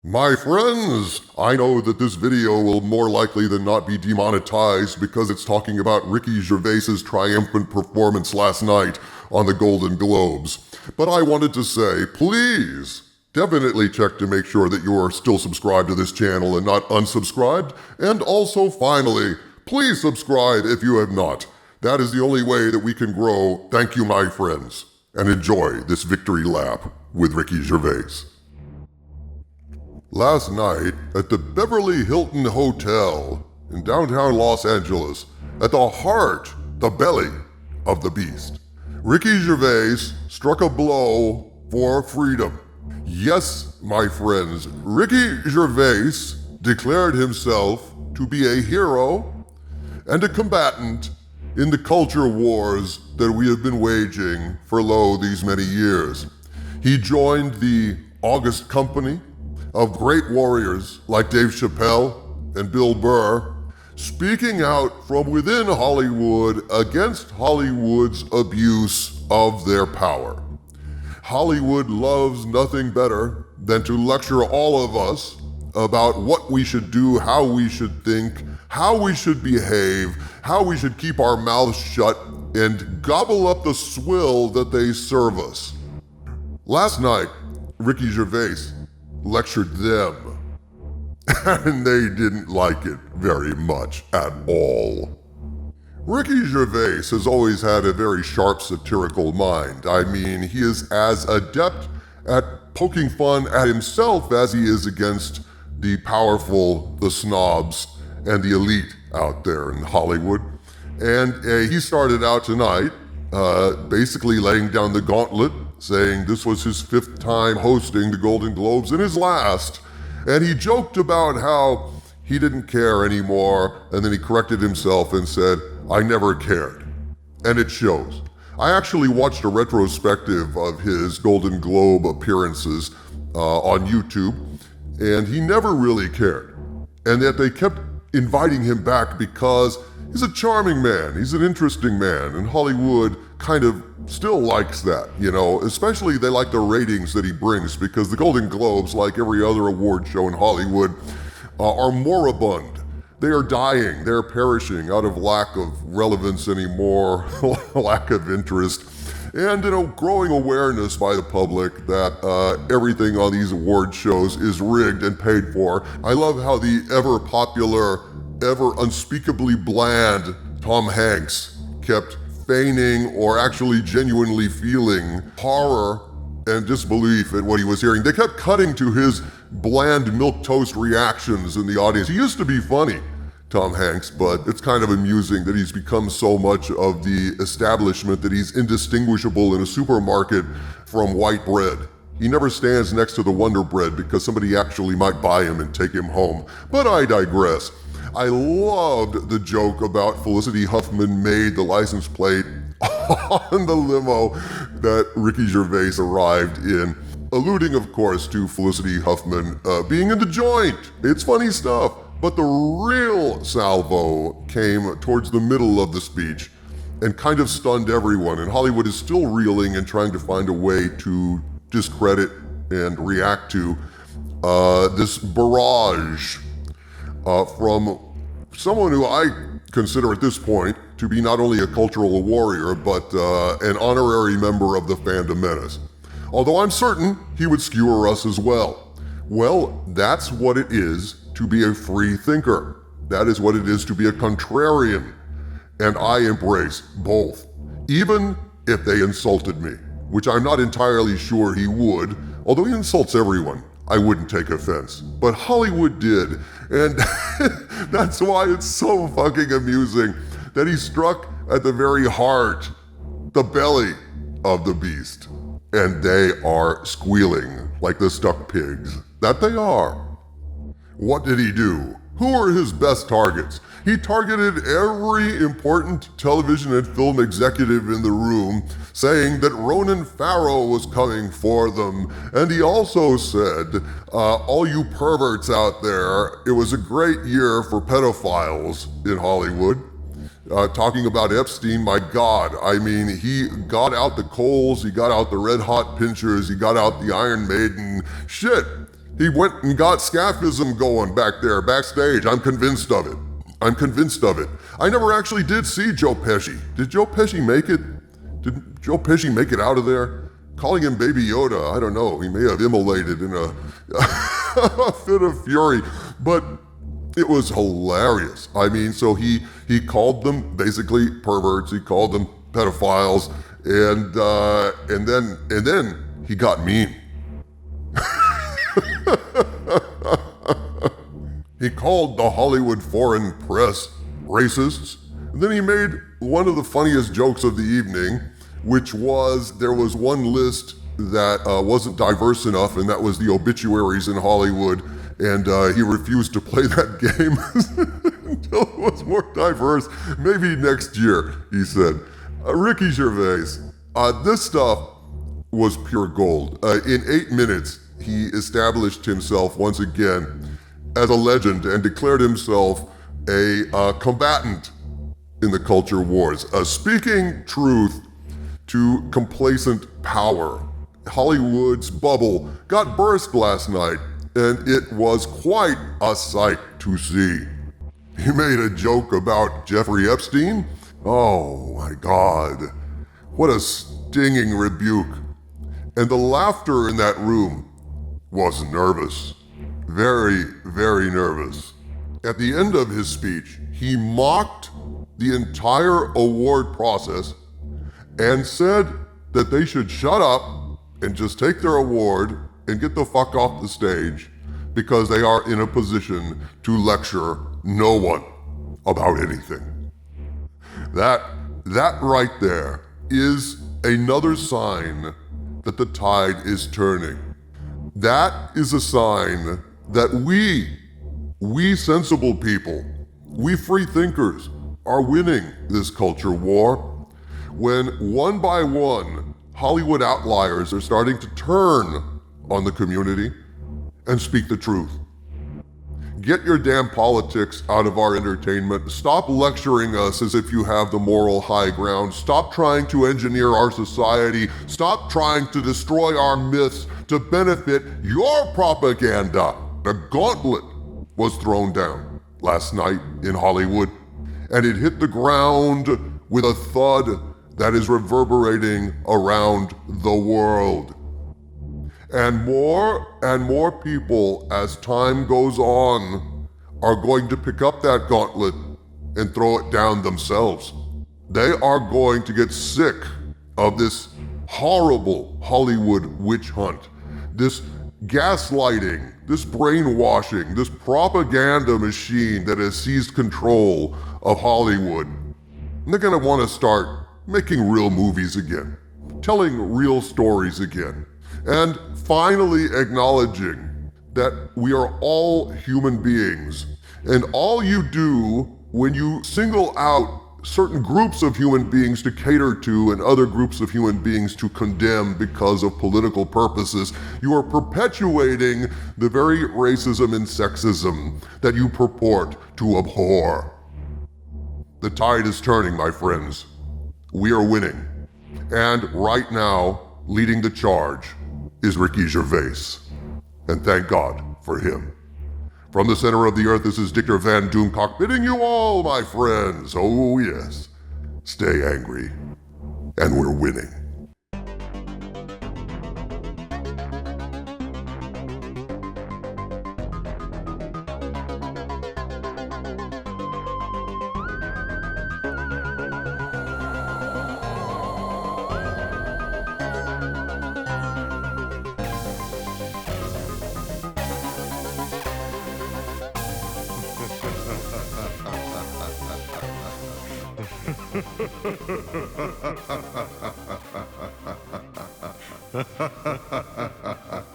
My friends, I know that this video will more likely than not be demonetized because it's talking about Ricky Gervais's triumphant performance last night on the Golden Globes. But I wanted to say, please, definitely check to make sure that you are still subscribed to this channel and not unsubscribed. And also, finally, please subscribe if you have not. That is the only way that we can grow. Thank you, my friends. And enjoy this victory lap with Ricky Gervais. Last night, at the Beverly Hilton Hotel in downtown Los Angeles, at the heart, the belly of the beast, Ricky Gervais struck a blow for freedom. Yes, my friends, Ricky Gervais declared himself to be a hero and a combatant in the culture wars that we have been waging for these many years. He joined the August Company of great warriors like Dave Chappelle and Bill Burr, speaking out from within Hollywood against Hollywood's abuse of their power. Hollywood loves nothing better than to lecture all of us about what we should do, how we should think, how we should behave, how we should keep our mouths shut, and gobble up the swill that they serve us. Last night, Ricky Gervais lectured them, and they didn't like it very much at all. Ricky Gervais has always had a very sharp satirical mind. I mean, he is as adept at poking fun at himself as he is against the powerful, the snobs, and the elite out there in Hollywood. And he started out tonight basically laying down the gauntlet, saying this was his 5th time hosting the Golden Globes and his last. And he joked about how he didn't care anymore, and then he corrected himself and said, I never cared. And it shows. I actually watched a retrospective of his Golden Globe appearances on YouTube, and he never really cared. And yet they kept inviting him back because he's a charming man, he's an interesting man, and Hollywood kind of still likes that, you know, especially they like the ratings that he brings, because the Golden Globes, like every other award show in Hollywood, are moribund. They are dying, they're perishing out of lack of relevance anymore, lack of interest, and, you know, growing awareness by the public that everything on these award shows is rigged and paid for. I love how the ever popular, ever unspeakably bland Tom Hanks kept feigning or actually genuinely feeling horror and disbelief at what he was hearing. They kept cutting to his bland milquetoast reactions in the audience. He used to be funny, Tom Hanks, but it's kind of amusing that he's become so much of the establishment that he's indistinguishable in a supermarket from white bread. He never stands next to the Wonder Bread because somebody actually might buy him and take him home. But I digress. I loved the joke about Felicity Huffman made the license plate on the limo that Ricky Gervais arrived in, alluding, of course, to Felicity Huffman being in the joint. It's funny stuff. But the real salvo came towards the middle of the speech and kind of stunned everyone. And Hollywood is still reeling and trying to find a way to discredit and react to this barrage from someone who I consider at this point to be not only a cultural warrior, but an honorary member of the Fandom Menace. Although I'm certain he would skewer us as well. Well, that's what it is to be a free thinker. That is what it is to be a contrarian. And I embrace both, even if they insulted me, which I'm not entirely sure he would. Although he insults everyone, I wouldn't take offense. But Hollywood did, and that's why it's so fucking amusing that he struck at the very heart, the belly of the beast. And they are squealing like the stuck pigs that they are. What did he do? Who were his best targets? He targeted every important television and film executive in the room, saying that Ronan Farrow was coming for them. And he also said, all you perverts out there, it was a great year for pedophiles in Hollywood. Talking about Epstein, my God, I mean, he got out the Coles, he got out the Red Hot Pinchers, he got out the Iron Maiden. Shit, He went and got scaphism going back there, backstage. I'm convinced of it. I'm convinced of it. I never actually did see Joe Pesci. Did Joe Pesci make it? Did Joe Pesci make it out of there? Calling him Baby Yoda, I don't know. He may have immolated in a fit of fury, but it was hilarious. I mean, so he called them basically perverts. He called them pedophiles, and then he got mean. He called the Hollywood foreign press racists. And then he made one of the funniest jokes of the evening, which was there was one list that wasn't diverse enough, and that was the obituaries in Hollywood. And he refused to play that game until it was more diverse. Maybe next year, he said. Ricky Gervais, this stuff was pure gold. In 8 minutes, he established himself once again as a legend and declared himself a combatant in the culture wars, speaking truth to complacent power. Hollywood's bubble got burst last night, and it was quite a sight to see. He made a joke about Jeffrey Epstein. Oh my God, what a stinging rebuke. And the laughter in that room was nervous. Very, very nervous. At the end of his speech, he mocked the entire award process and said that they should shut up and just take their award and get the fuck off the stage because they are in a position to lecture no one about anything. That right there is another sign that the tide is turning. That is a sign that we sensible people, we free thinkers, are winning this culture war when one by one Hollywood outliers are starting to turn on the community and speak the truth. Get your damn politics out of our entertainment. Stop lecturing us as if you have the moral high ground. Stop trying to engineer our society. Stop trying to destroy our myths to benefit your propaganda. The gauntlet was thrown down last night in Hollywood, and it hit the ground with a thud that is reverberating around the world. And more people, as time goes on, are going to pick up that gauntlet and throw it down themselves. They are going to get sick of this horrible Hollywood witch hunt, this gaslighting, this brainwashing, this propaganda machine that has seized control of Hollywood. And they're going to want to start making real movies again, telling real stories again, and finally acknowledging that we are all human beings. And all you do when you single out certain groups of human beings to cater to and other groups of human beings to condemn because of political purposes, you are perpetuating the very racism and sexism that you purport to abhor. The tide is turning, my friends. We are winning. And right now, leading the charge is Ricky Gervais. And thank God for him. From the center of the earth, this is Dictor Van Doomcock bidding you all, my friends, oh yes, stay angry, and we're winning. Ha ha ha ha ha.